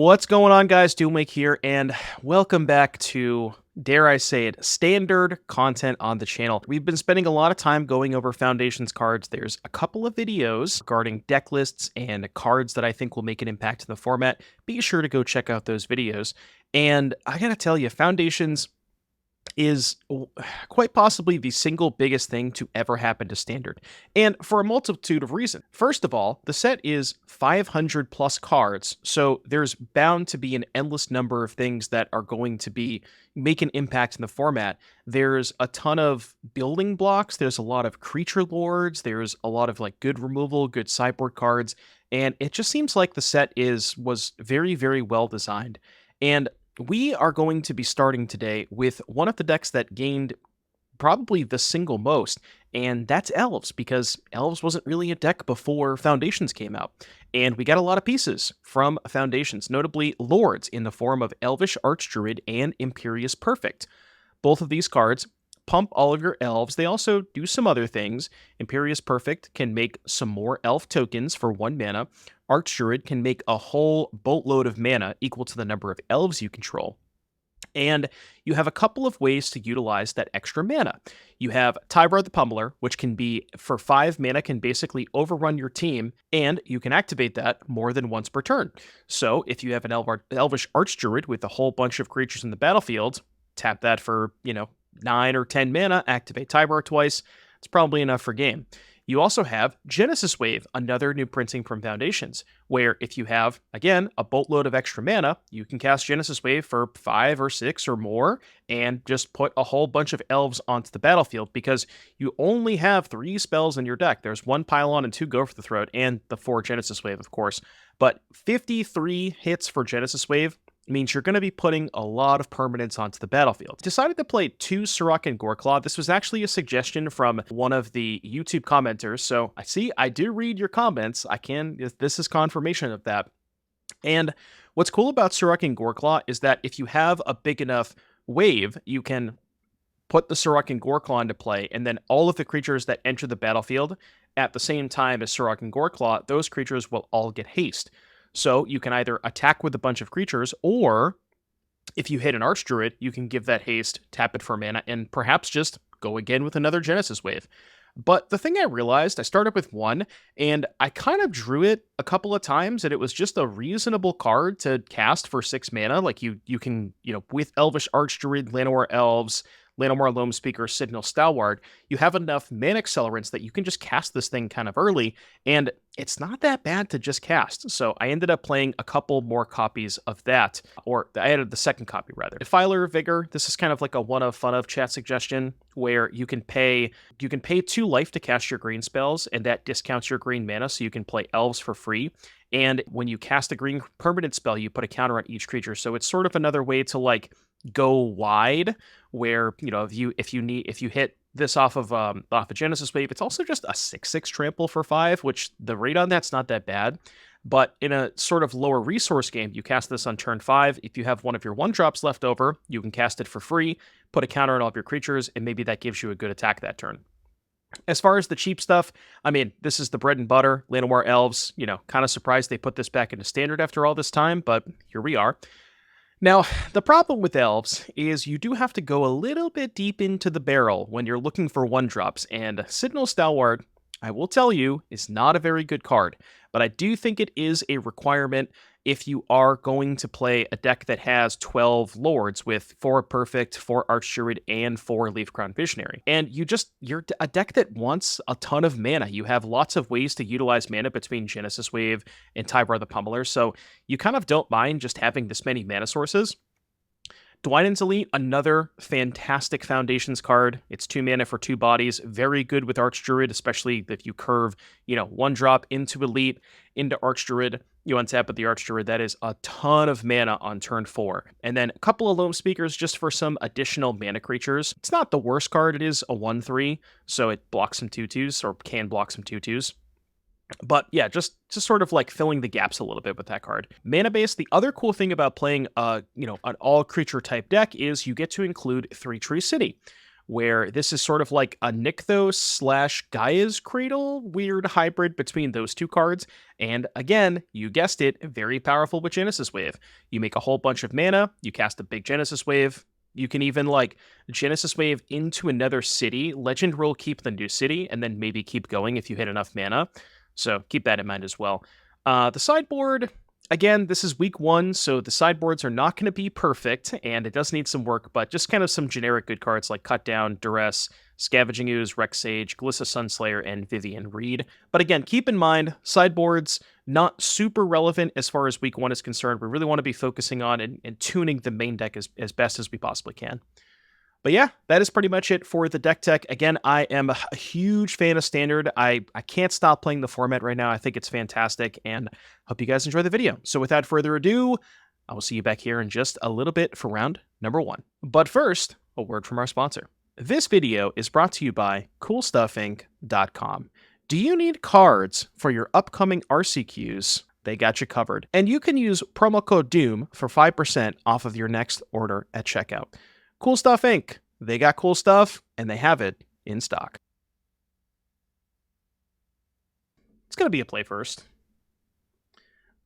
What's going on, guys? Doomwake here, and welcome back to, dare I say it, standard content on the channel. We've been spending a lot of time going over Foundations cards. There's a couple of videos regarding deck lists and cards that I think will make an impact in the format. Be sure to go check out those videos. And I gotta tell you, Foundations is quite possibly the single biggest thing to ever happen to Standard, and for a multitude of reasons. First of all, the set is 500 plus cards, so there's bound to be an endless number of things that are going to make an impact in the format. There's a ton of building blocks, there's a lot of creature lords, there's a lot of like good removal, good sideboard cards, and it just seems like the set was very, very well designed. And we are going to be starting today with one of the decks that gained probably the single most, and that's Elves, because Elves wasn't really a deck before Foundations came out. And we got a lot of pieces from Foundations, notably Lords in the form of Elvish Archdruid and Imperious Perfect. Both of these cards pump all of your elves. They also do some other things. Imperious Perfect can make some more elf tokens for 1 mana. Archdruid can make a whole boatload of mana equal to the number of elves you control. And you have a couple of ways to utilize that extra mana. You have Tyvar the Pummeler, which can be, for 5 mana, can basically overrun your team, and you can activate that more than once per turn. So if you have an Elvish Archdruid with a whole bunch of creatures in the battlefield, tap that for, 9 or 10 mana, activate Tyvar twice, it's probably enough for game. You also have Genesis Wave, another new printing from Foundations, where if you have, again, a boatload of extra mana, you can cast Genesis Wave for 5 or 6 or more, and just put a whole bunch of elves onto the battlefield, because you only have 3 spells in your deck. There's 1 Pylon and 2 Go for the Throat, and the 4 Genesis Wave, of course. But 53 hits for Genesis Wave means you're going to be putting a lot of permanents onto the battlefield. Decided to play 2 Surrak and Goreclaw. This was actually a suggestion from one of the YouTube commenters, so I do read your comments. This is confirmation of that. And what's cool about Surrak and Goreclaw is that if you have a big enough wave, you can put the Surrak and Goreclaw into play, and then all of the creatures that enter the battlefield at the same time as Surrak and Goreclaw, those creatures will all get haste. So you can either attack with a bunch of creatures, or if you hit an Archdruid, you can give that haste, tap it for mana, and perhaps just go again with another Genesis Wave. But the thing I realized, I started with 1, and I kind of drew it a couple of times, and it was just a reasonable card to cast for 6 mana. Like you can, with Elvish Archdruid, Llanowar Elves, Llanowar Loamspeaker, Citanul Stalwart, you have enough mana accelerants that you can just cast this thing kind of early, and it's not that bad to just cast. So I ended up playing a couple more copies of that, or I added the second copy rather. Defiler of Vigor, this is kind of like a one of fun of chat suggestion, where you can pay 2 life to cast your green spells, and that discounts your green mana, so you can play elves for free. And when you cast a green permanent spell, you put a counter on each creature. So it's sort of another way to like go wide, where if you hit this off a Genesis Wave, it's also just a 6/6 trample for 5, which the rate on that's not that bad. But in a sort of lower resource game, you cast this on turn 5. If you have one of your 1-drops left over, you can cast it for free, put a counter on all of your creatures, and maybe that gives you a good attack that turn. As far as the cheap stuff, this is the bread and butter. Llanowar Elves, kind of surprised they put this back into Standard after all this time, but here we are. Now, the problem with Elves is you do have to go a little bit deep into the barrel when you're looking for 1-drops, and Citanul Stalwart, I will tell you, is not a very good card, but I do think it is a requirement if you are going to play a deck that has 12 Lords with 4 Perfect, 4 Archdruid, and 4 Leafcrown Visionary. And you're a deck that wants a ton of mana. You have lots of ways to utilize mana between Genesis Wave and Tyvar the Pummeler, so you kind of don't mind just having this many mana sources. Dwynen's Elite, another fantastic Foundations card. It's 2 mana for 2 bodies. Very good with Archdruid, especially if you curve, 1-drop into Elite, into Archdruid. You untap with the Archdruid. That is a ton of mana on turn 4. And then a couple of Loamspeakers just for some additional mana creatures. It's not the worst card. It is a 1/3, so it blocks some 2/2s, or can block some 2/2s. But yeah, just sort of like filling the gaps a little bit with that card. Mana base, the other cool thing about playing an all creature type deck is you get to include 3 Tree City, where this is sort of like a Nykthos slash Gaia's Cradle, weird hybrid between those two cards. And again, you guessed it, very powerful with Genesis Wave. You make a whole bunch of mana, you cast a big Genesis Wave. You can even like Genesis Wave into another city, Legend Roll, keep the new city, and then maybe keep going if you hit enough mana. So keep that in mind as well. The sideboard, again, this is week 1, so the sideboards are not going to be perfect, and it does need some work, but just kind of some generic good cards like Cut Down, Duress, Scavenging Ooze, Rex Sage, Glissa Sunslayer, and Vivien Reid. But again, keep in mind, sideboards, not super relevant as far as week 1 is concerned. We really want to be focusing on and tuning the main deck as best as we possibly can. But yeah, that is pretty much it for the deck tech. Again, I am a huge fan of Standard. I can't stop playing the format right now. I think it's fantastic, and hope you guys enjoy the video. So without further ado, I will see you back here in just a little bit for round number 1. But first, a word from our sponsor. This video is brought to you by CoolStuffInc.com. Do you need cards for your upcoming RCQs? They got you covered. And you can use promo code DOOM for 5% off of your next order at checkout. Cool Stuff Inc. They got cool stuff, and they have it in stock. It's going to be a play first.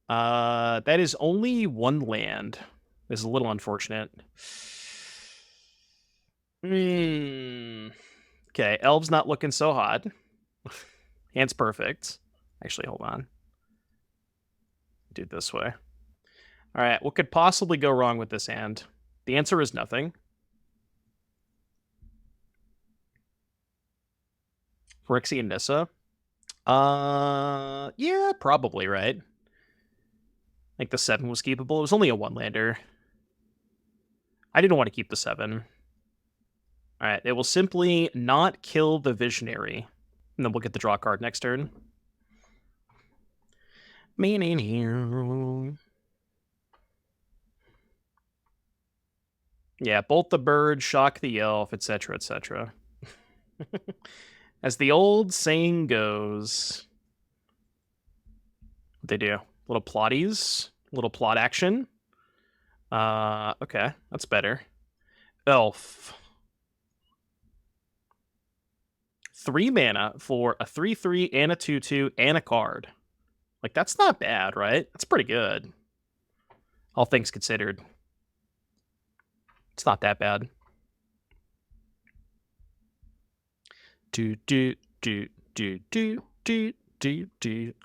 That is only 1 land. This is a little unfortunate. Okay, Elves not looking so hot. Hand's perfect. Actually, hold on. Do it this way. All right, what could possibly go wrong with this hand? The answer is nothing. Phyrexian Nissa? Yeah, probably, right? Like the 7 was keepable. It was only a 1-lander. I didn't want to keep the 7. Alright, it will simply not kill the Visionary. And then we'll get the draw card next turn. Yeah, bolt the bird, shock the elf, etc., etc. As the old saying goes, what they do? Little plotties, little plot action. Okay, that's better. Elf. 3 mana for a 3/3 and a 2/2 and a card. Like, that's not bad, right? That's pretty good. All things considered. It's not that bad.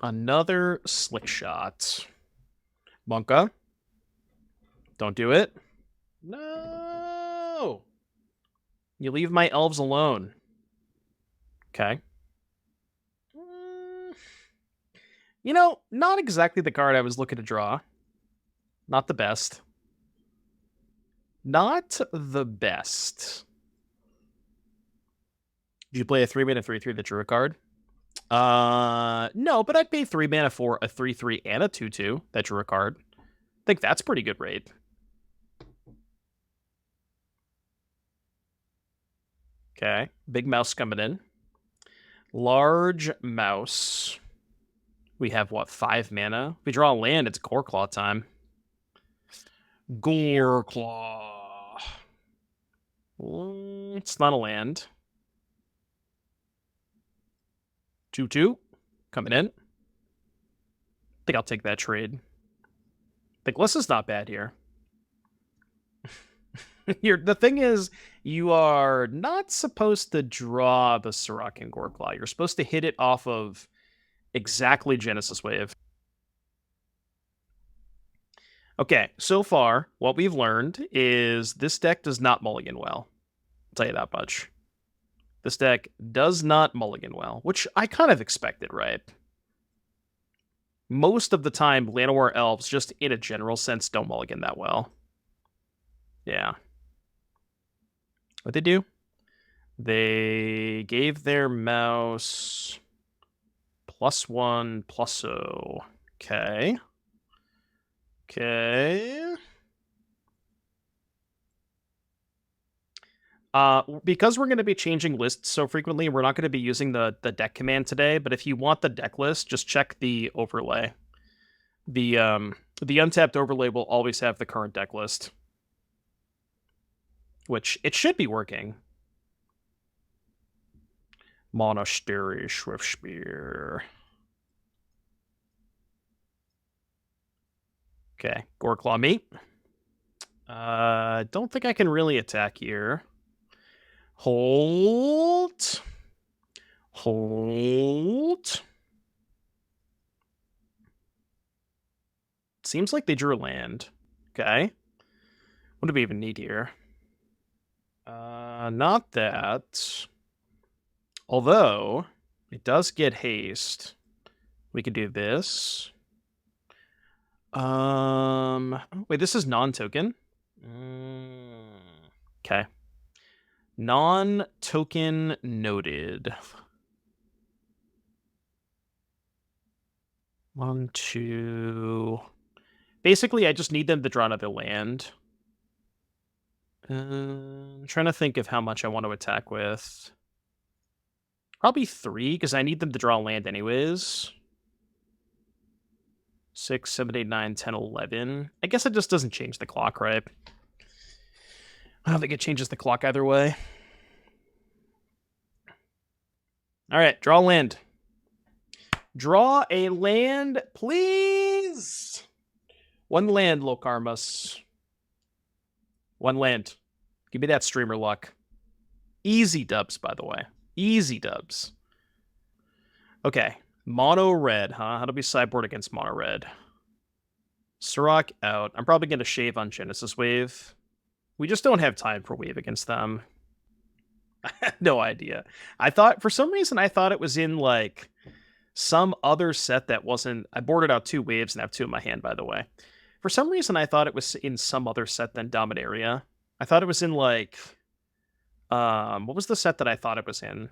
Another slick shot. Monka. Don't do it. No! You leave my elves alone. Okay. You know, not exactly the card I was looking to draw. Not the best. Not the best. Did you play a 3-mana 3/3 that drew a card? No, but I'd pay 3 mana for a 3/3 and a 2/2 that drew a card. I think that's pretty good rate. Okay, big mouse coming in. Large mouse. We have, what, 5 mana? If we draw a land, it's Goreclaw time. Goreclaw. It's not a land. 2/2. Coming in. I think I'll take that trade. The Glissa's not bad here. The thing is, you are not supposed to draw the Surrak and Goreclaw. You're supposed to hit it off of exactly Genesis Wave. Okay, so far, what we've learned is this deck does not mulligan well. I'll tell you that much. This deck does not mulligan well, which I kind of expected, right? Most of the time, Llanowar Elves, just in a general sense, don't mulligan that well. Yeah. What'd they do? They gave their mouse +1/+0. Okay. Okay. Because we're going to be changing lists so frequently, we're not going to be using the deck command today, but if you want the deck list, just check the overlay. The untapped overlay will always have the current deck list. Which, it should be working. Monastery Swiftspear. Okay, Goreclaw me. Don't think I can really attack here. Hold. Hold. Seems like they drew a land. Okay. What do we even need here? Not that. Although, it does get haste. We could do this. Wait, this is non-token? Okay. Non-token noted. 1, 2... Basically, I just need them to draw another land. I'm trying to think of how much I want to attack with. Probably 3, because I need them to draw land anyways. 6, 7, 8, 9, 10, 11. I guess it just doesn't change the clock, right? I don't think it changes the clock either way. Alright, draw land. Draw a land, please! 1 land, Lokarmus. 1 land. Give me that streamer luck. Easy dubs, by the way. Easy dubs. Okay. Mono red, huh? How do we sideboard against mono red? Surrak out. I'm probably going to shave on Genesis Wave. We just don't have time for Wave against them. I had no idea. For some reason, I thought it was in, like, some other set that wasn't... I boarded out 2 waves and have 2 in my hand, by the way. For some reason, I thought it was in some other set than Dominaria. I thought it was in, like... what was the set that I thought it was in?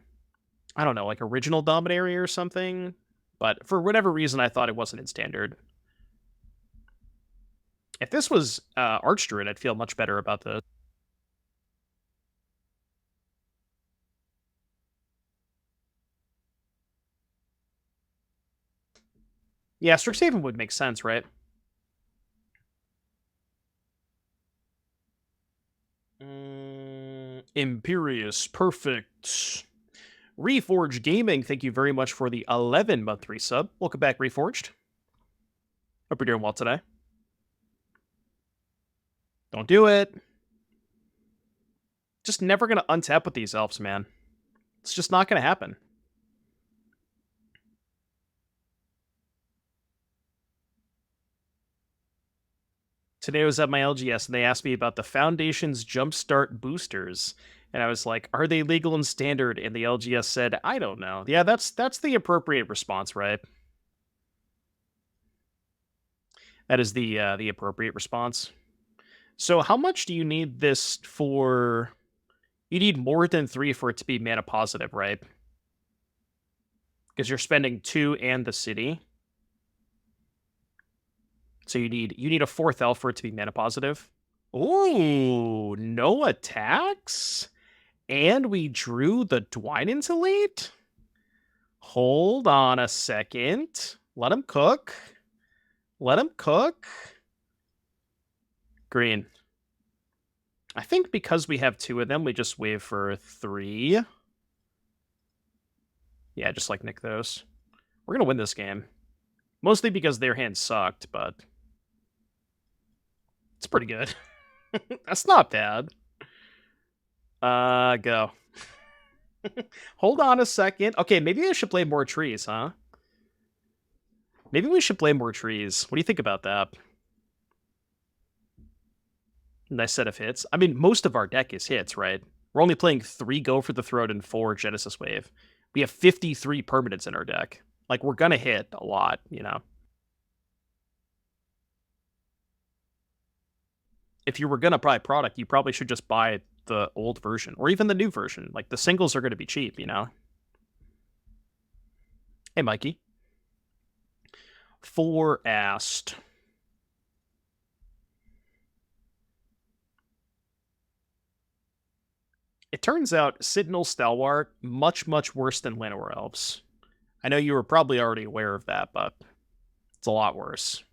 I don't know, like Original Dominaria or something? But for whatever reason, I thought it wasn't in Standard. If this was Archdruid, I'd feel much better about this. Yeah, Strixhaven would make sense, right? Imperious Perfect. Reforged Gaming, thank you very much for the 11-month resub. Welcome back, Reforged. Hope you're doing well today. Don't do it. Just never going to untap with these elves, man. It's just not going to happen. Today I was at my LGS and they asked me about the Foundations Jumpstart boosters. And I was like, are they legal and standard? And the LGS said, I don't know. Yeah, that's the appropriate response, right? That is the appropriate response. So how much do you need this for? You need more than 3 for it to be mana positive, right? Because you're spending 2 and the city. So you need a 4th elf for it to be mana positive. Ooh, no attacks? And we drew the Dwynen to late? Hold on a second. Let him cook. Let him cook. Green. I think because we have 2 of them, we just wave for 3. Yeah, just like nick those. We're going to win this game. Mostly because their hand sucked, but... it's pretty good. That's not bad. Go. Hold on a second. Okay, maybe I should play more trees, huh? Maybe we should play more trees. What do you think about that? Nice set of hits. I mean, most of our deck is hits, right? We're only playing 3 Go for the Throat and 4 Genesis Wave. We have 53 permanents in our deck. Like, we're gonna hit a lot, you know? If you were gonna buy product, you probably should just buy the old version, or even the new version. Like, the singles are gonna be cheap, you know? Hey, Mikey. 4 asked... It turns out Citanul Stalwart, much, much worse than Llanowar Elves. I know you were probably already aware of that, but it's a lot worse.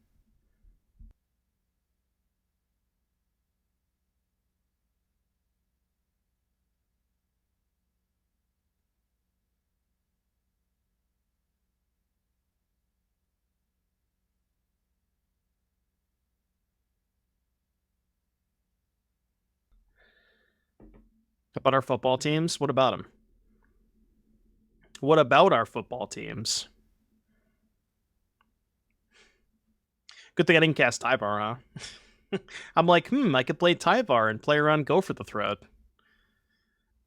about our football teams? What about them? What about our football teams? Good thing I didn't cast Tyvar, huh? I'm like, I could play Tyvar and play around Go for the Throat.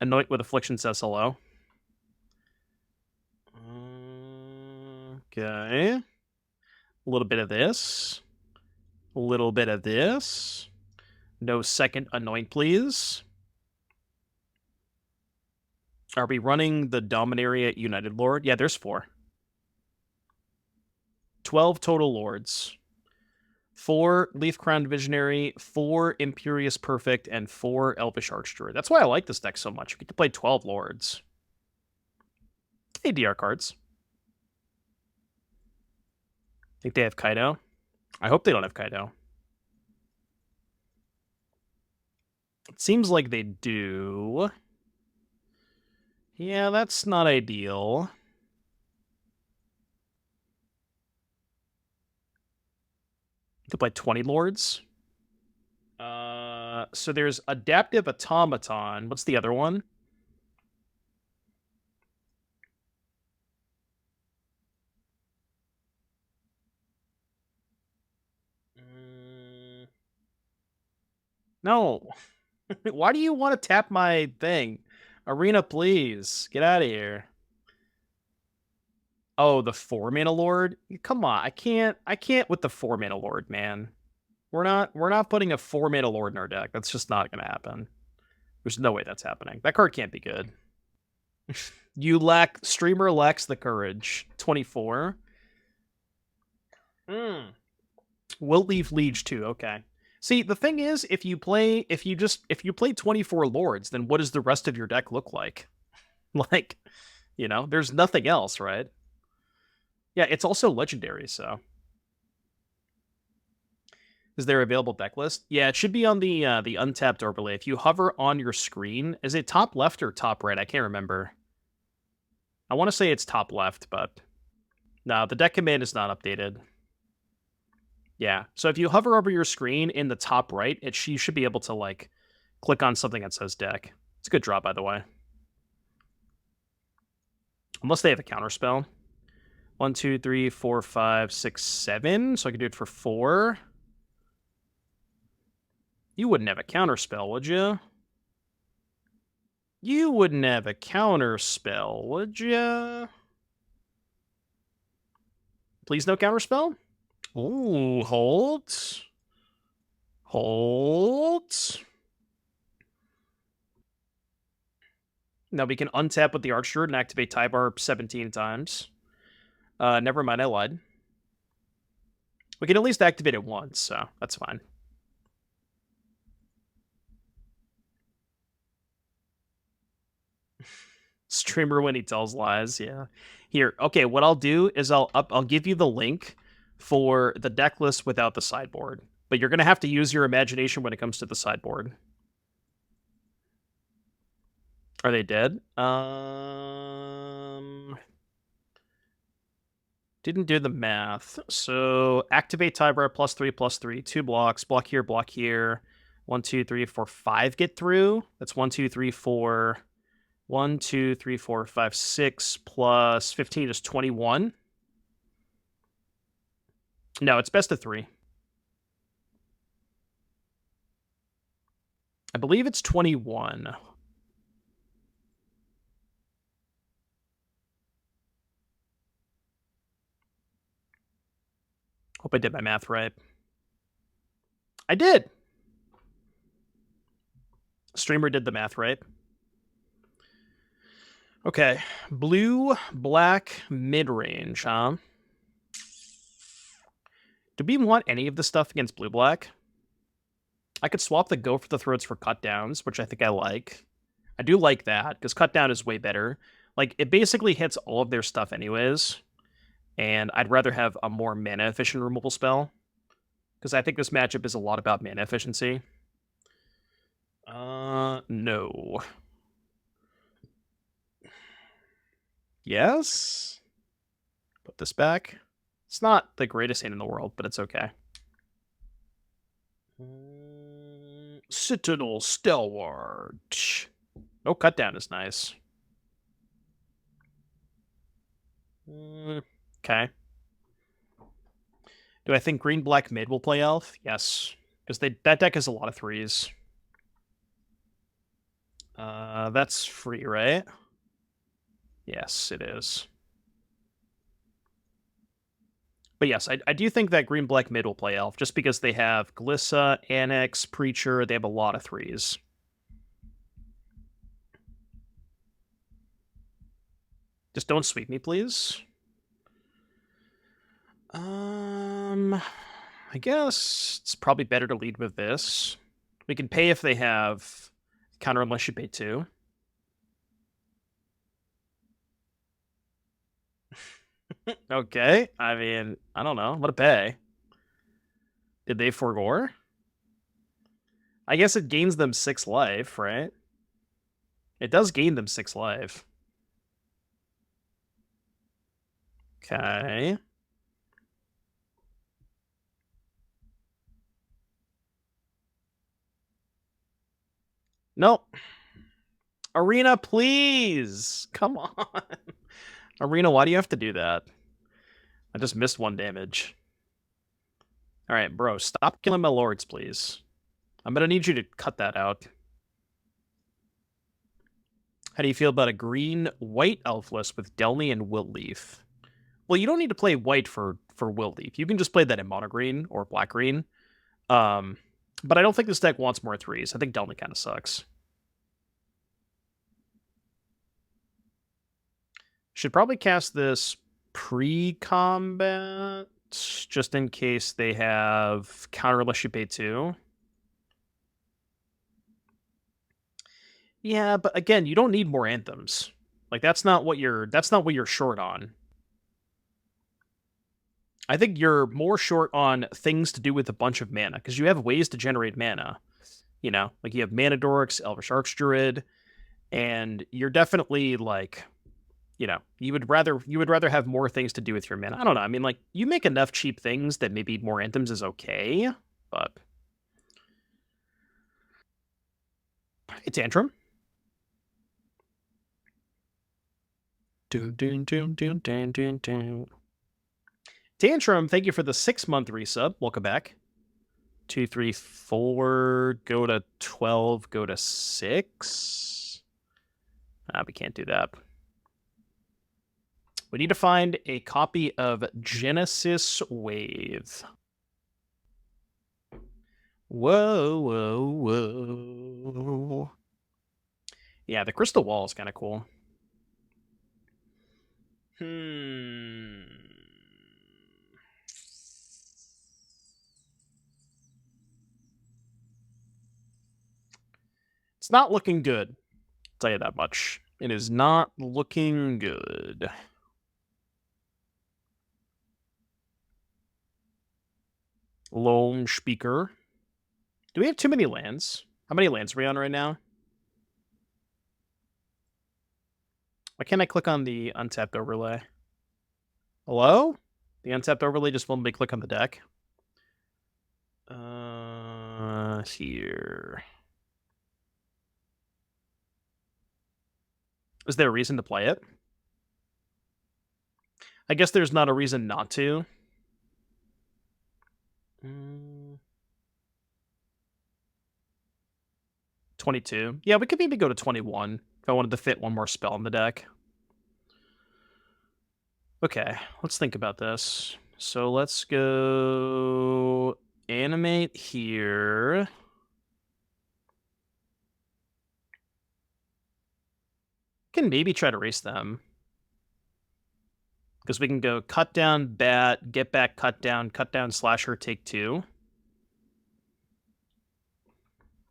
Anoint with Affliction says hello. Okay. A little bit of this. A little bit of this. No second Anoint, please. Are we running the Dominaria United Lord? Yeah, there's 4. 12 total Lords. 4 Leaf Crowned Visionary, 4 Imperious Perfect, and 4 Elvish Archdruid. That's why I like this deck so much. We get to play 12 Lords. ADR cards. Think they have Kaido? I hope they don't have Kaido. It seems like they do. Yeah, that's not ideal. Could play 20 Lords. So there's Adaptive Automaton. What's the other one? No. Why do you want to tap my thing? Arena, please. Get out of here. Oh, the 4-mana Lord? Come on, I can't with the 4-mana Lord, man. We're not putting a 4-mana Lord in our deck. That's just not gonna happen. There's no way that's happening. That card can't be good. Streamer lacks the courage. 24. We'll leave Liege too, okay. See, the thing is, if you play 24 Lords, then what does the rest of your deck look like? Like, there's nothing else, right? Yeah, it's also legendary, so. Is there available deck list? Yeah, it should be on the untapped overlay. If you hover on your screen, is it top left or top right? I can't remember. I want to say it's top left, but no, the deck command is not updated. Yeah, so if you hover over your screen in the top right, you should be able to like click on something that says deck. It's a good draw, by the way. Unless they have a counterspell. 1, 2, 3, 4, 5, 6, 7. So I could do it for 4. You wouldn't have a counterspell, would you? You wouldn't have a counterspell, would you? Please no counterspell? Ooh, hold. Hold. Now we can untap with the Archdruid and activate Tyvar 17 times. Never mind, I lied. We can at least activate it once, so that's fine. Streamer when he tells lies, yeah. Here, okay, what I'll do is I'll give you the link for the deck list without the sideboard. But you're going to have to use your imagination when it comes to the sideboard. Are they dead? Didn't do the math. So activate Tyvar +3/+3. 2 blocks. Block here, block here. 1, 2, 3, 4, 5 get through. That's 1, 2, 3, 4. 1, 2, 3, 4, 5, 6 plus 15 is 21. No, it's best of 3. I believe it's 21. Hope I did my math right. I did! Streamer did the math right. Okay. Blue, black, mid-range, huh? Do we want any of the stuff against blue-black? I could swap the Go for the Throats for cut downs, which I think I like. I do like that, because cut down is way better. Like, it basically hits all of their stuff anyways. And I'd rather have a more mana-efficient removal spell. Because I think this matchup is a lot about mana efficiency. No. Yes? Put this back. It's not the greatest hand in the world, but it's okay. Citanul Stalwart. Oh, cut down is nice. Okay. Do I think green-black mid will play elf? Yes. Because that deck has a lot of threes. That's free, right? Yes, it is. But yes, I do think that green-black mid will play elf, just because they have Glissa, Annex, Preacher, they have a lot of threes. Just don't sweep me, please. I guess it's probably better to lead with this. We can pay if they have counter unless you pay 2. Okay, I mean, I don't know. What to pay? Did they forgore? I guess it gains them 6 life, right? It does gain them 6 life. Okay. Nope. Arena, please! Come on. Arena, why do you have to do that? I just missed 1 damage. Alright, bro, stop killing my lords, please. I'm gonna need you to cut that out. How do you feel about a green-white elf list with Delny and Willleaf? Well, you don't need to play white for Willleaf. You can just play that in mono-green or black-green. But I don't think this deck wants more 3s. I think Delny kind of sucks. Should probably cast this pre-combat, just in case they have counter unless you pay 2. Yeah, but again, you don't need more anthems. Like that's not what you're short on. I think you're more short on things to do with a bunch of mana, because you have ways to generate mana. You know, like you have Mana Dorks, Elvish Archdruid, and you're definitely like, you know, you would rather have more things to do with your mana. I don't know. I mean, like you make enough cheap things that maybe more anthems is okay, but hey, Tantrum. Tantrum, thank you for the 6-month resub. Welcome back. 2, 3, 4, go to 12, go to 6. We can't do that. We need to find a copy of Genesis Wave. Whoa, whoa, whoa. Yeah, the crystal wall is kind of cool. It's not looking good. I'll tell you that much. It is not looking good. Loamspeaker. Do we have too many lands? How many lands are we on right now? Why can't I click on the untapped overlay? Hello? The untapped overlay just won't let me click on the deck. Here. Is there a reason to play it? I guess there's not a reason not to. 22. Yeah, we could maybe go to 21 if I wanted to fit one more spell in the deck. Okay, let's think about this. So let's go animate here. Can maybe try to race them. Because we can go cut down, bat, get back, cut down, slasher, take 2.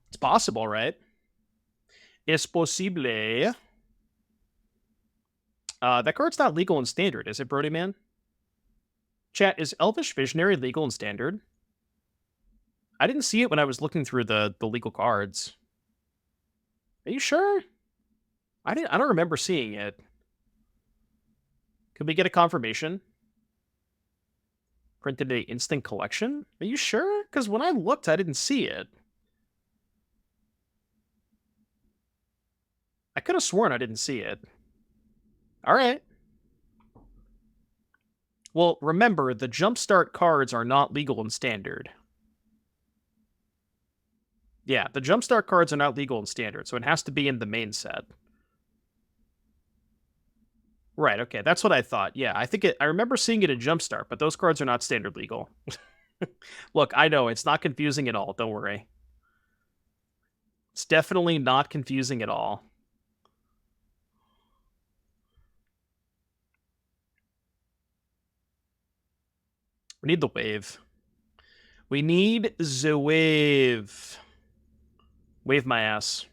It's possible, right? Es posible. That card's not legal in Standard, is it, Brody Man? Chat, is Elvish Visionary legal in Standard? I didn't see it when I was looking through the legal cards. Are you sure? I don't remember seeing it. Could we get a confirmation? Printed a instant collection? Are you sure? Because when I looked, I didn't see it. could have sworn I didn't see it. All right. Well, remember, the Jumpstart cards are not legal in Standard. Yeah, the Jumpstart cards are not legal in Standard, so it has to be in the main set. Right, okay, that's what I thought. Yeah, I remember seeing it in Jumpstart, but those cards are not Standard legal. Look, I know, it's not confusing at all, don't worry. It's definitely not confusing at all. We need the wave. We need the wave. Wave my ass.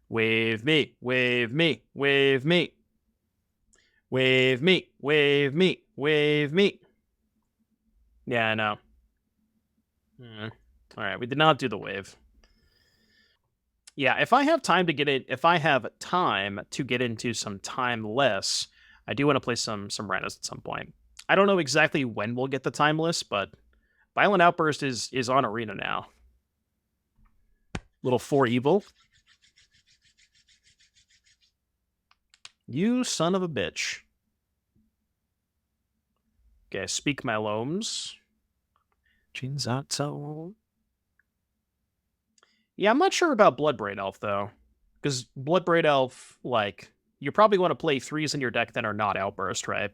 Wave me, wave me, wave me. Wave me, wave me, wave me. Yeah, I know. Alright, we did not do the wave. Yeah, if I have time to get into some Timeless, I do want to play some Rhinos at some point. I don't know exactly when we'll get the Timeless, but Violent Outburst is on Arena now. Little 4 evil. You son of a bitch. Okay, speak my loams. Jinzato. Yeah, I'm not sure about Bloodbraid Elf, though. Because Bloodbraid Elf, like, you probably want to play 3s in your deck that are not Outburst, right?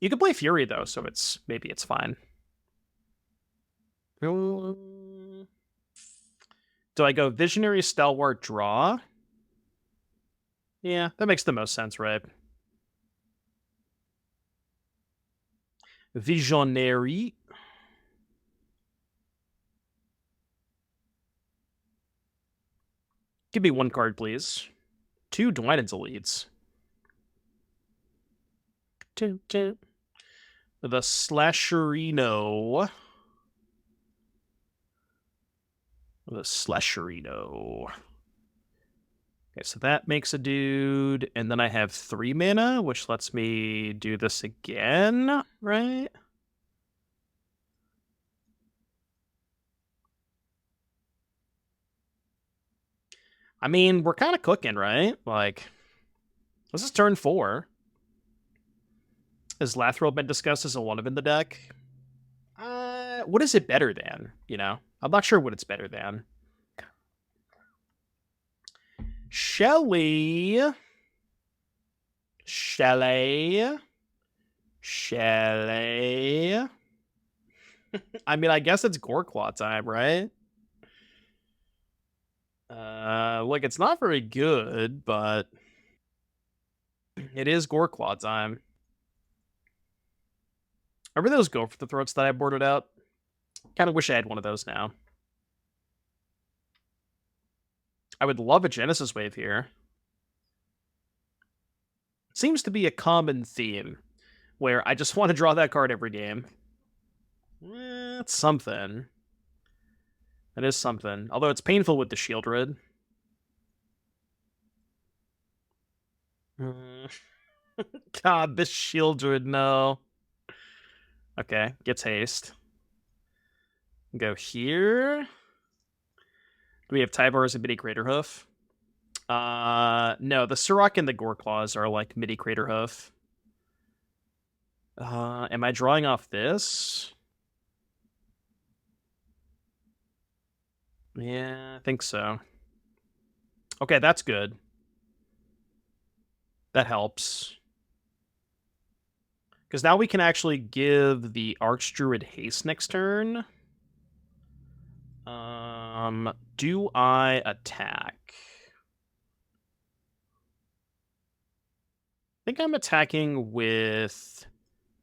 You can play Fury, though, so maybe it's fine. Do I go Visionary Stalwart draw? Yeah, that makes the most sense, right? Visionary. Give me 1 card, please. 2 Dwynen's Elites. The Slasherino. The Slasherino. Okay, so that makes a dude, and then I have 3 mana, which lets me do this again, right? I mean, we're kind of cooking, right? Like, this is turn 4. Has Lathril been discussed as a 1 of in the deck? What is it better than, you know? I'm not sure what it's better than. Shelly. I mean, I guess it's Goreclaw time, right? Look, it's not very good, but it is Goreclaw time. Remember those Go for the Throats that I boarded out? Kind of wish I had one of those now. I would love a Genesis Wave here. Seems to be a common theme, where I just want to draw that card every game. It's something. It is something. Although it's painful with the Shieldred. God, this Shieldred, no. Okay, gets haste. Go here. Do we have Tyvar as a midi Craterhoof? No, the Surrak and the Goreclaws are like midi Craterhoof. Am I drawing off this? Yeah, I think so. Okay, that's good. That helps. Because now we can actually give the Archdruid haste next turn. Do I attack? I think I'm attacking with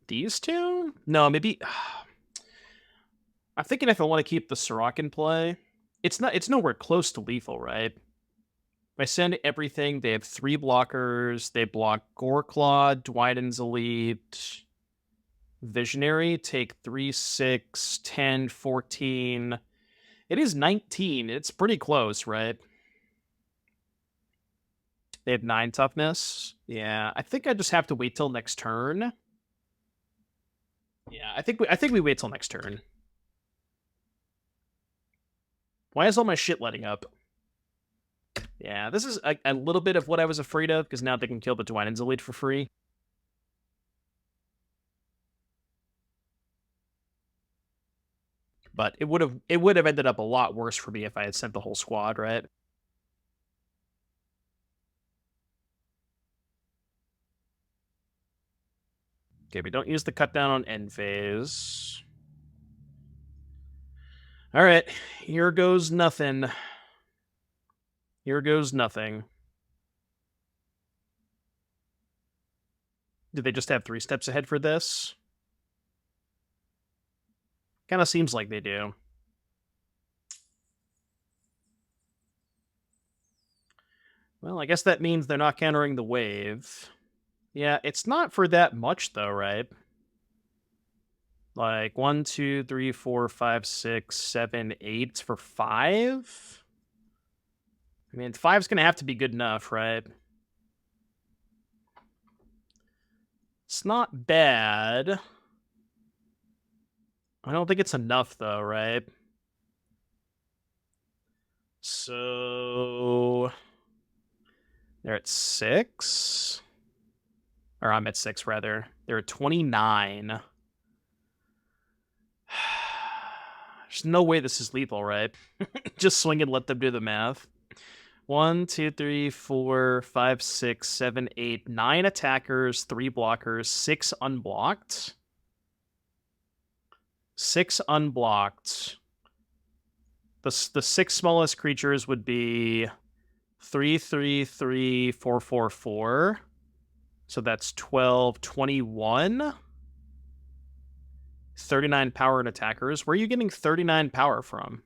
these two? No, maybe... I'm thinking if I want to keep the Surrak in play. It's nowhere close to lethal, right? If I send everything, they have 3 blockers. They block Goreclaw, Dwynen's Elite, Visionary, take 3, 6, 10, 14. It is 19. It's pretty close, right? They have 9 toughness. Yeah, I think I just have to wait till next turn. Yeah, I think we wait till next turn. Why is all my shit letting up? Yeah, this is a little bit of what I was afraid of, because now they can kill the Dwynen's Elite for free. But it would have ended up a lot worse for me if I had sent the whole squad, right? Okay, we don't use the cut down on end phase. All right, here goes nothing. Here goes nothing. Do they just have 3 steps ahead for this? Kind of seems like they do. Well, I guess that means they're not countering the wave. Yeah, it's not for that much, though, right? Like 1, 2, 3, 4, 5, 6, 7, 8 for 5? I mean, 5's going to have to be good enough, right? It's not bad. I don't think it's enough, though, right? So they're at 6? Or I'm at 6, rather. They're at 29. There's no way this is lethal, right? Just swing and let them do the math. 1, 2, 3, 4, 5, 6, 7, 8, 9 attackers, 3 blockers, 6 unblocked. 6 unblocked. The 6 smallest creatures would be 3, 3, 3, 4, 4, 4. So that's 12, 21. 39 power in attackers. Where are you getting 39 power from?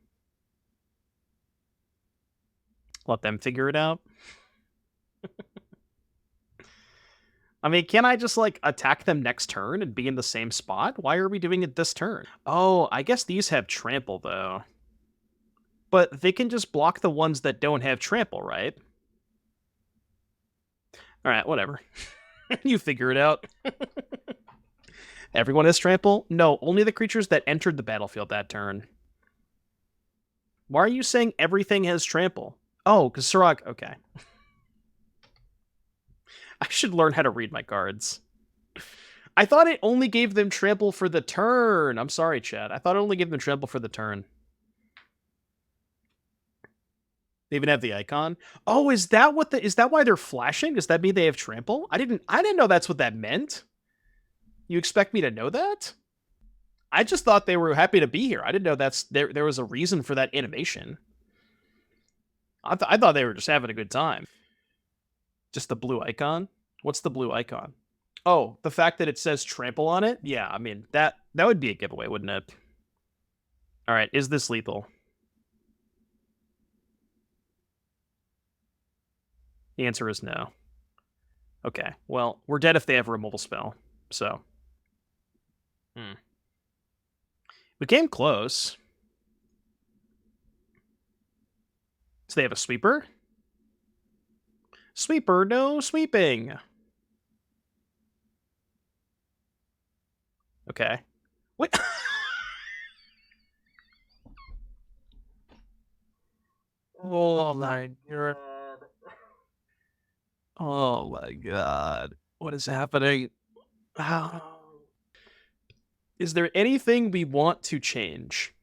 Let them figure it out. I mean, can I just, like, attack them next turn and be in the same spot? Why are we doing it this turn? Oh, I guess these have trample, though. But they can just block the ones that don't have trample, right? Alright, whatever. You figure it out. Everyone has trample? No, only the creatures that entered the battlefield that turn. Why are you saying everything has trample? Oh, because Surrak... Okay. I should learn how to read my cards. I thought it only gave them trample for the turn. I'm sorry, chat. I thought it only gave them trample for the turn. They even have the icon. Oh, is that why they're flashing? Does that mean they have trample? I didn't know that's what that meant. You expect me to know that? I just thought they were happy to be here. I didn't know there was a reason for that animation. I thought they were just having a good time. Just the blue icon? What's the blue icon? Oh, the fact that it says trample on it? Yeah, I mean, that would be a giveaway, wouldn't it? All right, is this lethal? The answer is no. Okay, well, we're dead if they have a removal spell, so. We came close. So they have a sweeper? Sweeper, no sweeping. Okay. Wait. Oh my god. Oh my god. What is happening? How? Is there anything we want to change?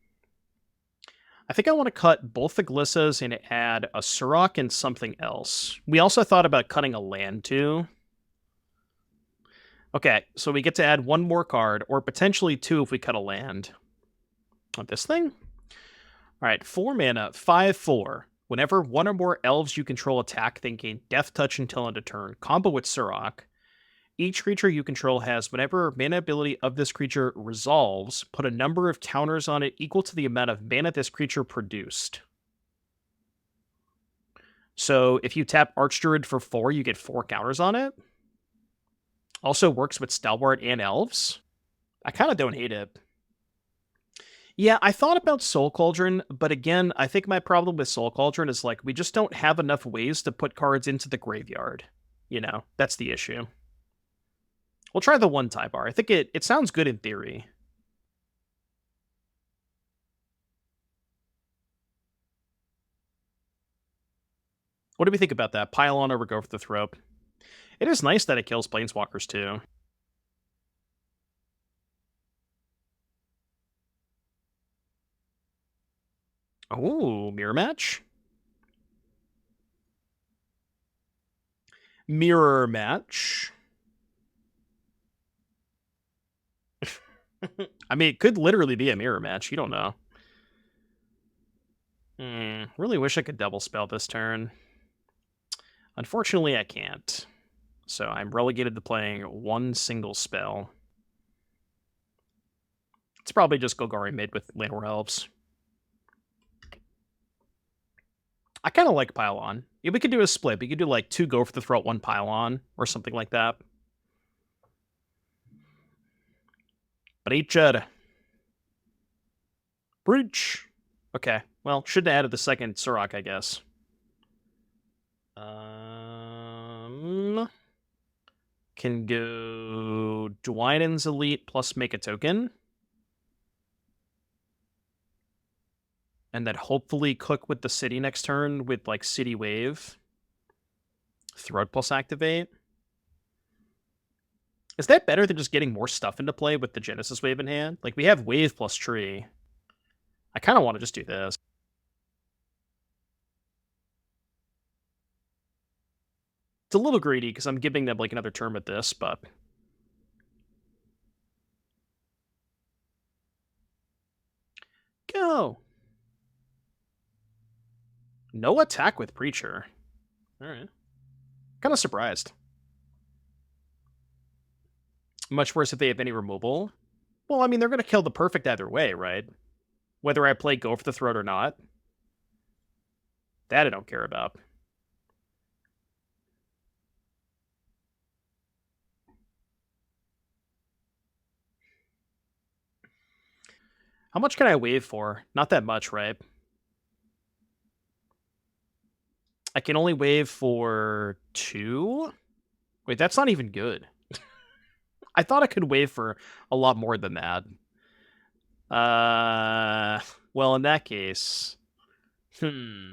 I think I want to cut both the Glissas and add a Surrak and something else. We also thought about cutting a land too. Okay, so we get to add 1 more card, or potentially 2 if we cut a land. Want this thing? Alright, 4 mana, 5/4. Whenever 1 or more elves you control attack, they gain Death Touch until end of turn. Combo with Surrak. Each creature you control has, whenever mana ability of this creature resolves, put a number of counters on it equal to the amount of mana this creature produced. So if you tap Archdruid for 4, you get 4 counters on it. Also works with Stalwart and Elves. I kind of don't hate it. Yeah, I thought about Soul Cauldron, but again, I think my problem with Soul Cauldron is, like, we just don't have enough ways to put cards into the graveyard. You know, that's the issue. We'll try the 1 Tyvar. I think it sounds good in theory. What do we think about that? Pile on over Go for the Throat. It is nice that it kills Planeswalkers, too. Oh, Mirror Match? Mirror Match. I mean, it could literally be a mirror match. You don't know. Really wish I could double spell this turn. Unfortunately, I can't. So I'm relegated to playing one single spell. It's probably just Golgari mid with Llanowar Elves. I kind of like Pile-On. Yeah, we could do a split. We could do like 2 Go for the Throat, 1 Pile-On, or something like that. Breacher. Breach. Okay. Well, shouldn't have added the second Surrak, I guess. Can go Dwynen's Elite plus make a token. And then hopefully cook with the city next turn with like City Wave. Throat plus activate. Is that better than just getting more stuff into play with the Genesis Wave in hand? Like, we have Wave plus Tree. I kind of want to just do this. It's a little greedy because I'm giving them like another turn with this, but... Go! No attack with Preacher. Alright. Kind of surprised. Much worse if they have any removal. Well, I mean, they're going to kill the Perfect either way, right? Whether I play Go for the Throat or not. That I don't care about. How much can I wave for? Not that much, right? I can only wave for 2? Wait, that's not even good. I thought I could wave for a lot more than that. Well, in that case... I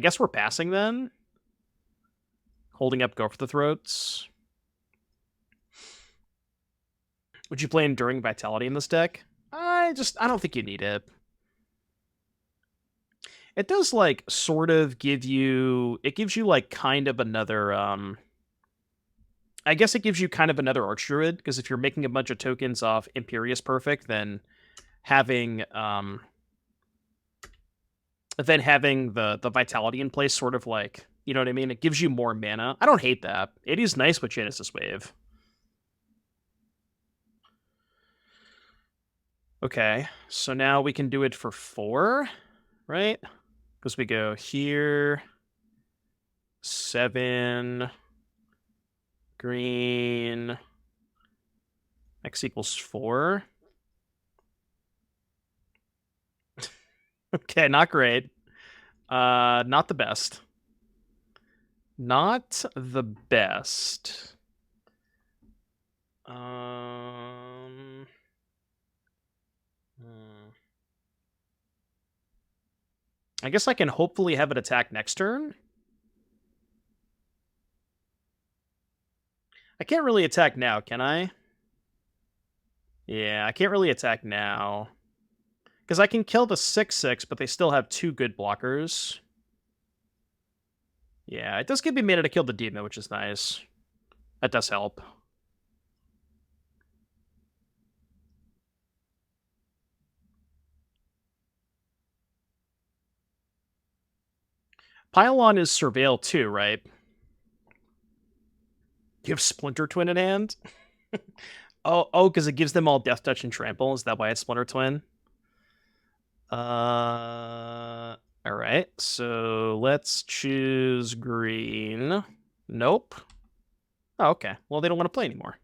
guess we're passing then? Holding up Go for the Throats. Would you play Enduring Vitality in this deck? I don't think you need it. It does, like, sort of give you... It gives you, like, kind of another, I guess it gives you kind of another Archdruid, because if you're making a bunch of tokens off Imperious Perfect, then having, the Vitality in place sort of, like, you know what I mean? It gives you more mana. I don't hate that. It is nice with Genesis Wave. Okay, so now we can do it for 4, right? Because we go here, 7, green, X equals 4. Okay, not great. Not the best. Not the best. I guess I can hopefully have it attack next turn. I can't really attack now, can I? Yeah, I can't really attack now. Because I can kill the 6/6, but they still have 2 good blockers. Yeah, it does give me mana to kill the demon, which is nice. That does help. Pile-On is Surveil too, right? You have Splinter Twin in hand? Oh, because it gives them all Death Touch and Trample. Is that why it's Splinter Twin? Alright, so let's choose green. Nope. Oh, okay. Well, they don't want to play anymore.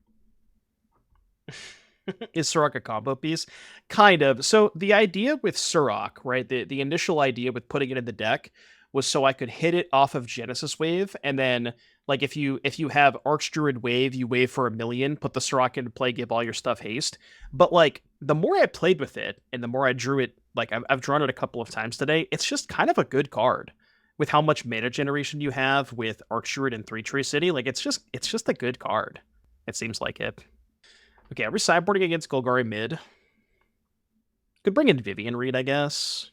Is Surrak a combo piece? Kind of. So the idea with Surrak, right, the initial idea with putting it in the deck was so I could hit it off of Genesis Wave, and then, like, if you have Archdruid Wave, you wave for 1,000,000, put the Surrak into play, give all your stuff haste. But, like, the more I played with it, and the more I drew it, like, I've drawn it a couple of times today, it's just kind of a good card. with how much mana generation you have with Archdruid and 3-Tree City, like it's just a good card. It seems like it. Okay, we're sideboarding against Golgari mid. Could bring in Vivien Reid, I guess.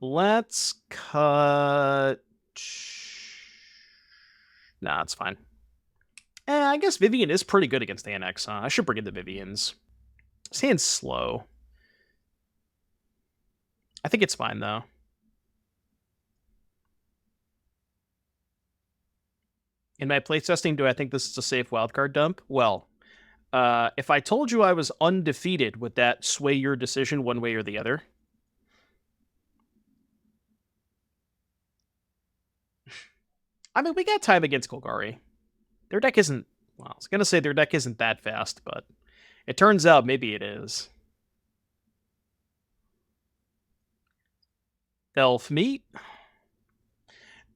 Let's cut. Nah, it's fine. I guess Vivien is pretty good against Annex, huh? I should bring in the Viviens. This hand's slow. I think it's fine, though. In my playtesting, do I think this is a safe wildcard dump? Well, if I told you I was undefeated, would that sway your decision one way or the other? I mean, we got time against Golgari. Their deck isn't... Well, I was going to say their deck isn't that fast, but it turns out maybe it is. Elf me.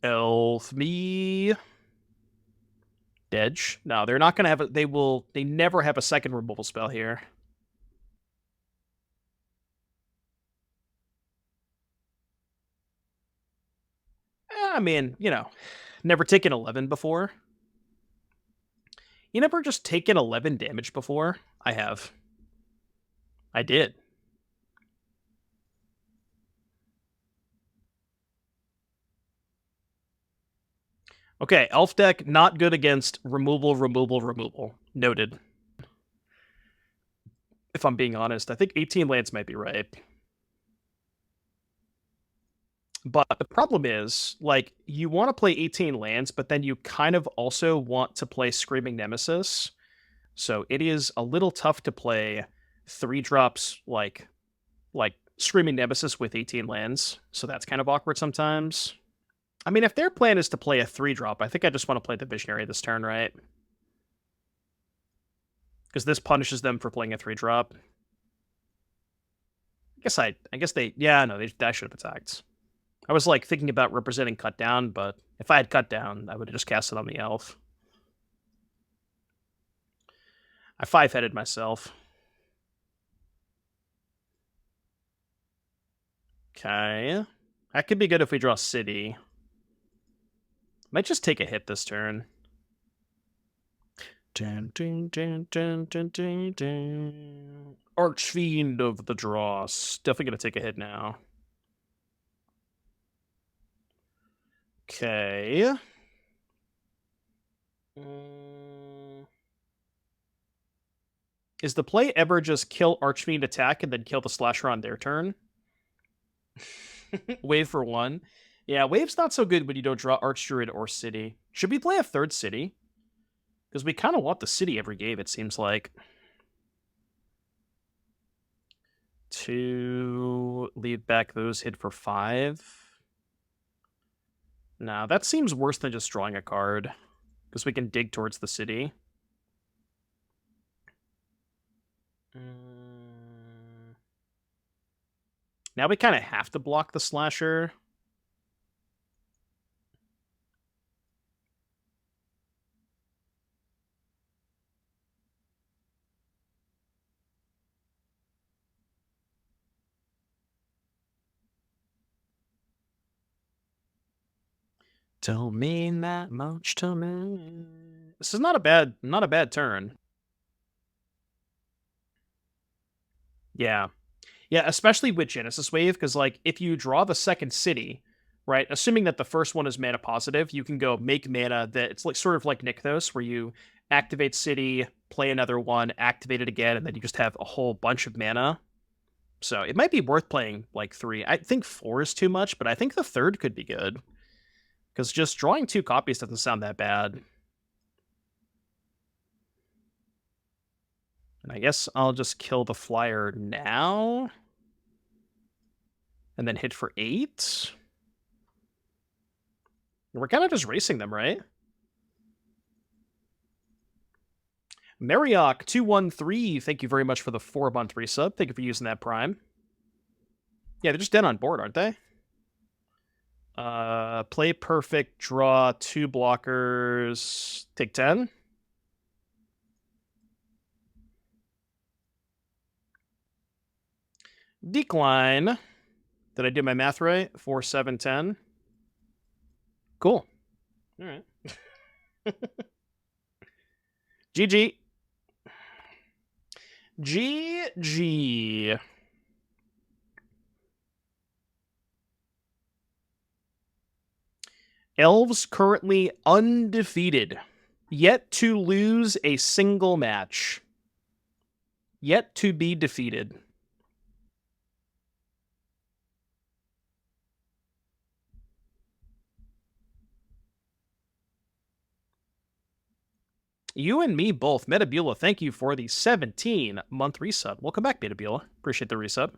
Elf me. Dedge. No, they're not going to have a... They never have a second removal spell here. I mean, you know, never taken 11 before. You never just taken 11 damage before? I have. I did. Okay, elf deck, not good against removal. Noted. If I'm being honest, I think 18 lands might be right. But the problem is, like, you want to play 18 lands, but then you kind of also want to play Screaming Nemesis. So it is a little tough to play 3-drops like Screaming Nemesis with 18 lands. So that's kind of awkward sometimes. I mean, if their plan is to play a 3-drop, I think I just want to play the Visionary this turn, right? Because this punishes them for playing a 3-drop. I guess they... Yeah, no, I should have attacked. I was, like, thinking about representing Cut Down, but if I had Cut Down, I would have just cast it on the elf. I 5-headed myself. Okay. That could be good if we draw City. Might just take a hit this turn. Archfiend of the Dross. Definitely going to take a hit now. Okay. Is the play ever just kill Archfiend, attack, and then kill the Slasher on their turn? Wave for 1. Yeah, Wave's not so good when you don't draw Archdruid or City. Should we play a 3rd City? Because we kind of want the City every game, it seems like. To leave back those, hit for 5. No, that seems worse than just drawing a card. Because we can dig towards the City. Now we kind of have to block the Slasher. Don't mean that much to me. This is not a bad turn. Yeah. Yeah, especially with Genesis Wave, because, like, if you draw the second City, right, assuming that the first one is mana positive, you can go make mana that it's like sort of like Nykthos, where you activate City, play another one, activate it again, and then you just have a whole bunch of mana. So it might be worth playing, like, 3. I think 4 is too much, but I think the 3rd could be good. Because just drawing 2 copies doesn't sound that bad. And I guess I'll just kill the flyer now. And then hit for 8. We're kind of just racing them, right? Marioc 213, thank you very much for the 4-month resub. Thank you for using that Prime. Yeah, they're just dead on board, aren't they? Play perfect, draw 2 blockers, take 10. Decline. Did I do my math right? 4, 7, 10. Cool. All right. GG. GG. Elves currently undefeated. Yet to lose a single match. Yet to be defeated. You and me both. Metabula, thank you for the 17-month resub. Welcome back, Metabula. Appreciate the resub.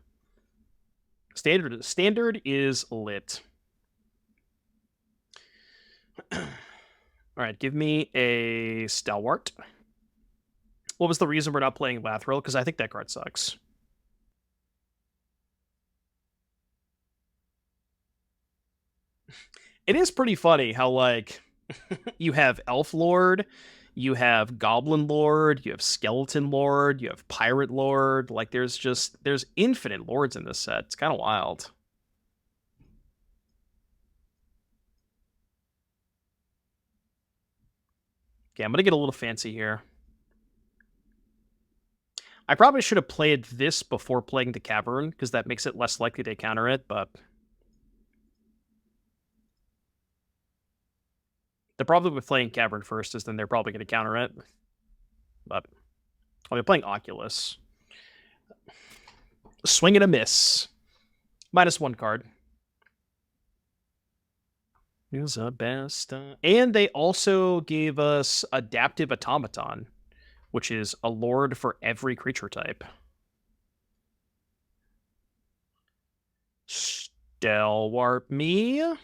Standard is lit. All right, give me a Stalwart. What was the reason we're not playing Lathril? Because I think that card sucks. It is pretty funny how, like, you have Elf Lord, you have Goblin Lord, you have Skeleton Lord, you have Pirate Lord. Like, there's infinite lords in this set. It's kind of wild. Okay, I'm going to get a little fancy here. I probably should have played this before playing the Cavern, because that makes it less likely to counter it, but the problem with playing Cavern first is then they're probably going to counter it. But I'll be playing Oculus. Swing and a miss. -1 card. Is a best. And they also gave us Adaptive Automaton, which is a lord for every creature type. Stalwart me. I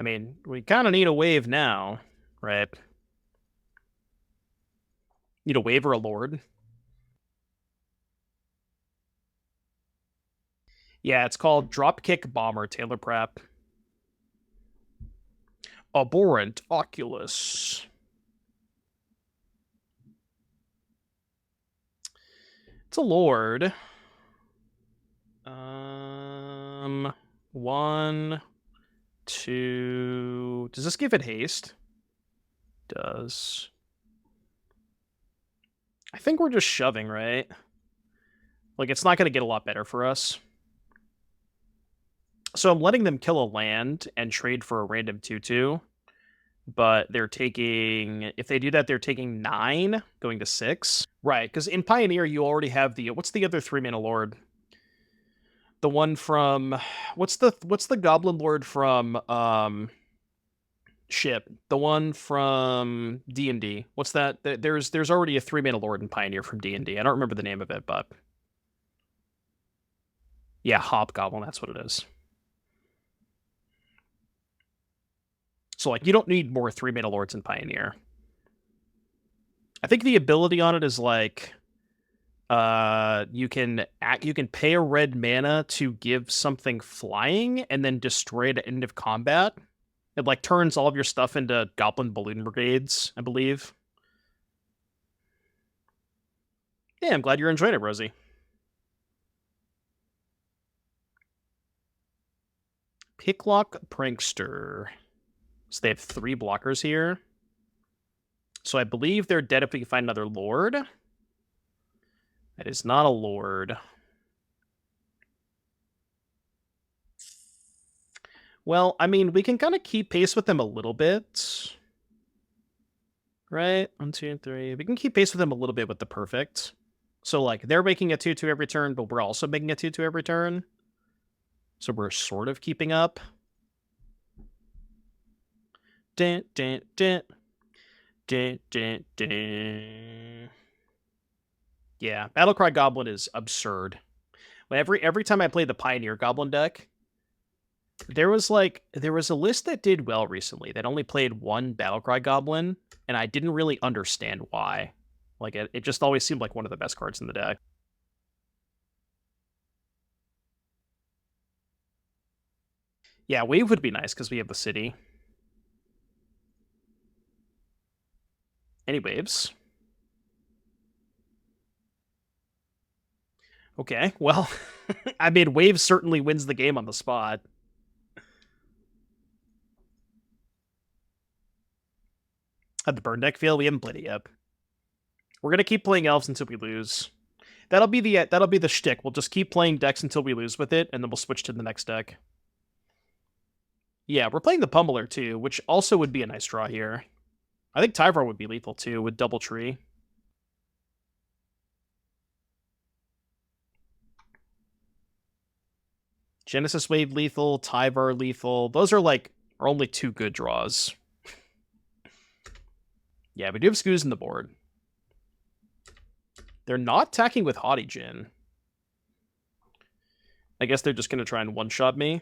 mean, we kind of need a wave now, right? Need a wave or a lord. Yeah, it's called Dropkick Bomber, Taylor Prep. Abhorrent Oculus. It's a lord. 1, 2. Does this give it haste? Does. I think we're just shoving, right? Like, it's not going to get a lot better for us. So I'm letting them kill a land and trade for a random 2/2. But they're taking... If they do that, they're taking 9, going to 6. Right, because in Pioneer, you already have the... What's the other 3-mana lord? The one from... What's the Goblin Lord from... Ship. The one from D&D. What's that? There's already a 3-mana lord in Pioneer from D&D. I don't remember the name of it, but... Yeah, Hobgoblin, that's what it is. So, like, you don't need more 3-mana lords in Pioneer. I think the ability on it is, like... you can pay a red mana to give something flying and then destroy it at end of combat. It, like, turns all of your stuff into Goblin Balloon Brigades, I believe. Yeah, I'm glad you're enjoying it, Rosie. Picklock Prankster. So they have 3 blockers here. So I believe they're dead if we can find another lord. That is not a lord. Well, I mean, we can kind of keep pace with them a little bit. Right? 1, 2, 3. We can keep pace with them a little bit with the perfect. So, like, they're making a 2/2 every turn, but we're also making a 2/2 every turn. So we're sort of keeping up. Dun, dun, dun. Dun, dun, dun. Yeah, Battlecry Goblin is absurd. Every time I play the Pioneer Goblin deck, there was a list that did well recently that only played 1 Battlecry Goblin, and I didn't really understand why. Like, it just always seemed like one of the best cards in the deck. Yeah, Wave would be nice because we have the city. Any waves? Okay, well, I mean, Wave certainly wins the game on the spot. How'd the burn deck feel? We haven't played it yet. We're gonna keep playing elves until we lose. That'll be the shtick. We'll just keep playing decks until we lose with it, and then we'll switch to the next deck. Yeah, we're playing the Pummeler too, which also would be a nice draw here. I think Tyvar would be lethal too with double tree. Genesis Wave lethal, Tyvar lethal. Those are our only two good draws. Yeah, we do have Scooze in the board. They're not attacking with Haughty Djinn. I guess they're just going to try and one-shot me.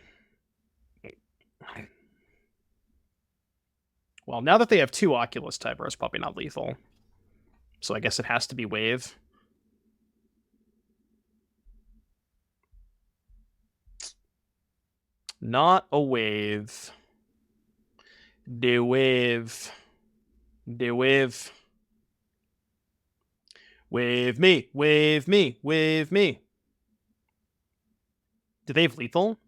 Well, now that they have two Oculus, Tyvar is probably not lethal. So I guess it has to be Wave. Not a Wave. The Wave. The Wave. Wave me. Wave me. Wave me. Do they have lethal?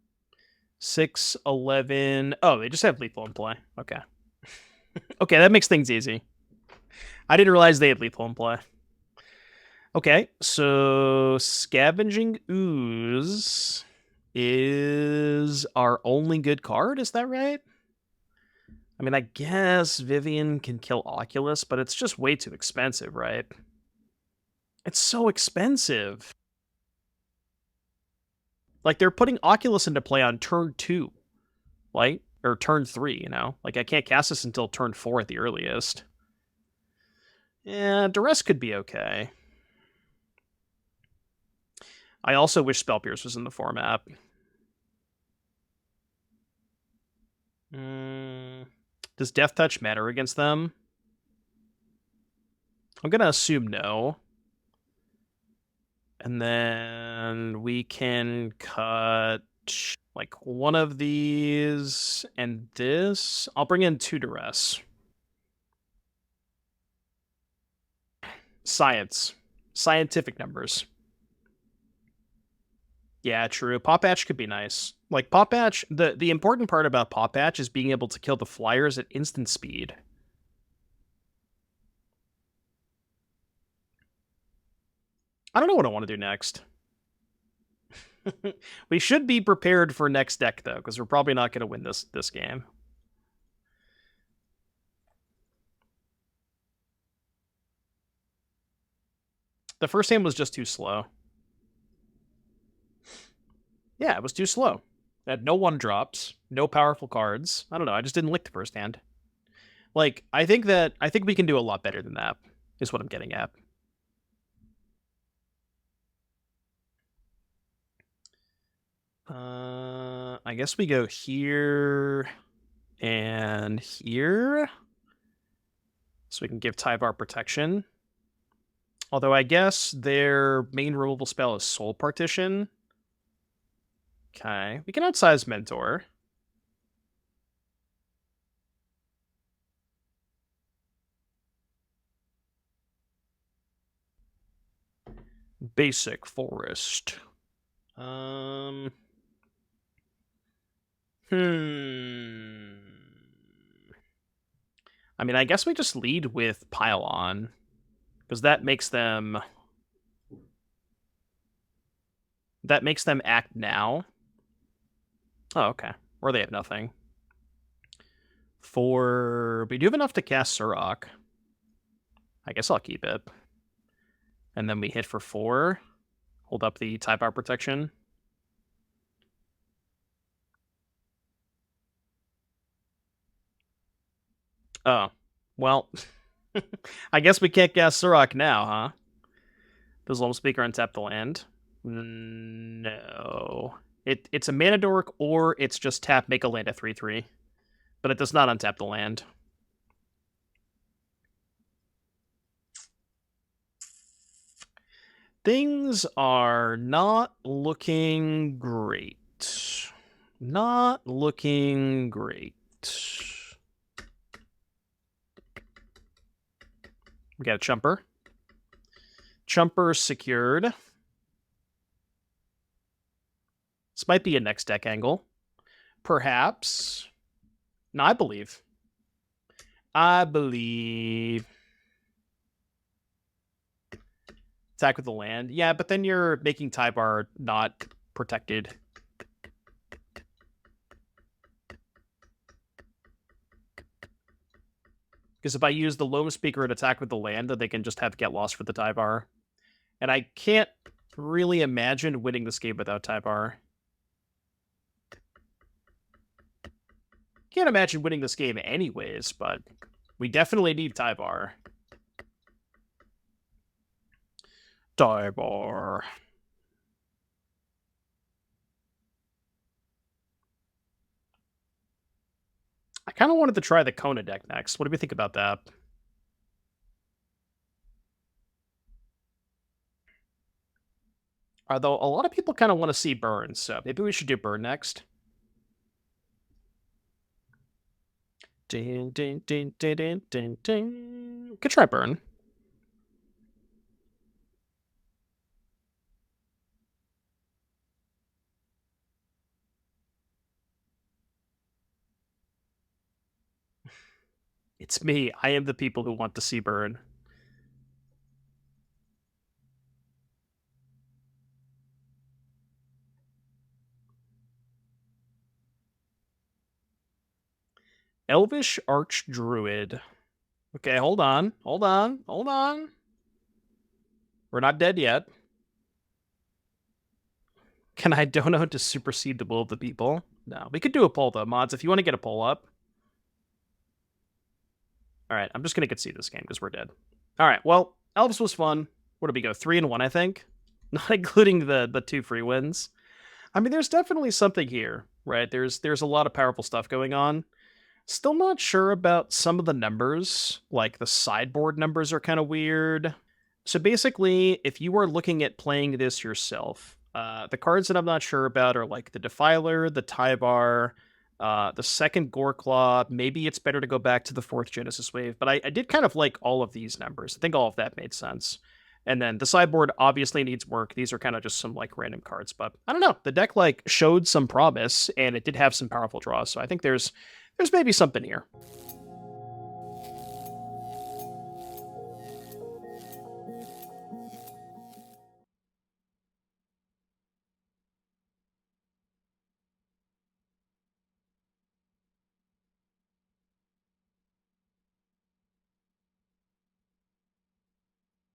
6, 11... Oh, they just have lethal in play. Okay. Okay, that makes things easy. I didn't realize they had lethal in play. Okay, so Scavenging Ooze is our only good card, is that right? I mean, I guess Vivien can kill Oculus, but it's just way too expensive, right? It's so expensive. Like, they're putting Oculus into play on turn 2, right? Or turn 3, you know? Like, I can't cast this until turn 4 at the earliest. Yeah, Duress could be okay. I also wish Spell Pierce was in the format. Does Death Touch matter against them? I'm going to assume no. And then we can cut like one of these and this. I'll bring in 2 Duress. Science. Scientific numbers. Yeah, true. Pop Patch could be nice. Like, Pop Patch, the important part about Pop Patch is being able to kill the flyers at instant speed. I don't know what I want to do next. We should be prepared for next deck, though, because we're probably not going to win this game. The first hand was just too slow. Yeah, it was too slow. It had no 1-drops, no powerful cards. I don't know, I just didn't lick the first hand. Like, I think we can do a lot better than that, is what I'm getting at. I guess we go here and here. So we can give Tyvar protection. Although I guess their main removal spell is Soul Partition. Okay, we can outsize Mentor. Basic Forest. I mean, I guess we just lead with Pile-On, because that makes them act now. Oh, okay. Or they have nothing. We do have enough to cast Surrak. I guess I'll keep it. And then we hit for 4. Hold up the Tyvar protection. Oh, well, I guess we can't cast Surrak now, huh? Does Loamspeaker untap the land? No. It's a mana dork, or it's just tap, make a land a 3/3. But it does not untap the land. Things are not looking great. Not looking great. We got a Chumper. Chumper secured. This might be a next deck angle. Perhaps. No, I believe. I believe. Attack with the land. Yeah, but then you're making Tyvar not protected. Because if I use the Loamspeaker and attack with the land, then they can just have get lost for the Tyvar. And I can't really imagine winning this game without Tyvar. Can't imagine winning this game anyways, but we definitely need Tyvar. Tyvar. I kind of wanted to try the Kona deck next. What do we think about that? Although a lot of people kind of want to see Burn, so maybe we should do Burn next. Ding, ding, ding, ding, ding, ding, ding. Could try Burn. It's me. I am the people who want to see Burn. Elvish Archdruid. Okay, hold on. Hold on. Hold on. We're not dead yet. Can I dono to supersede the will of the people? No. We could do a poll, though. Mods, if you want to get a poll up. All right, I'm just going to concede this game because we're dead. All right, well, Elves was fun. Where did we go? 3-1, I think? Not including the 2 free wins. I mean, there's definitely something here, right? There's a lot of powerful stuff going on. Still not sure about some of the numbers. Like, the sideboard numbers are kind of weird. So basically, if you are looking at playing this yourself, the cards that I'm not sure about are like the Defiler, the Tyvar, the second Goreclaw. Maybe it's better to go back to the 4th Genesis Wave, but I did kind of like all of these numbers. I think all of that made sense. And then the sideboard obviously needs work. These are kind of just some like random cards, but I don't know. The deck like showed some promise and it did have some powerful draws. So I think there's maybe something here.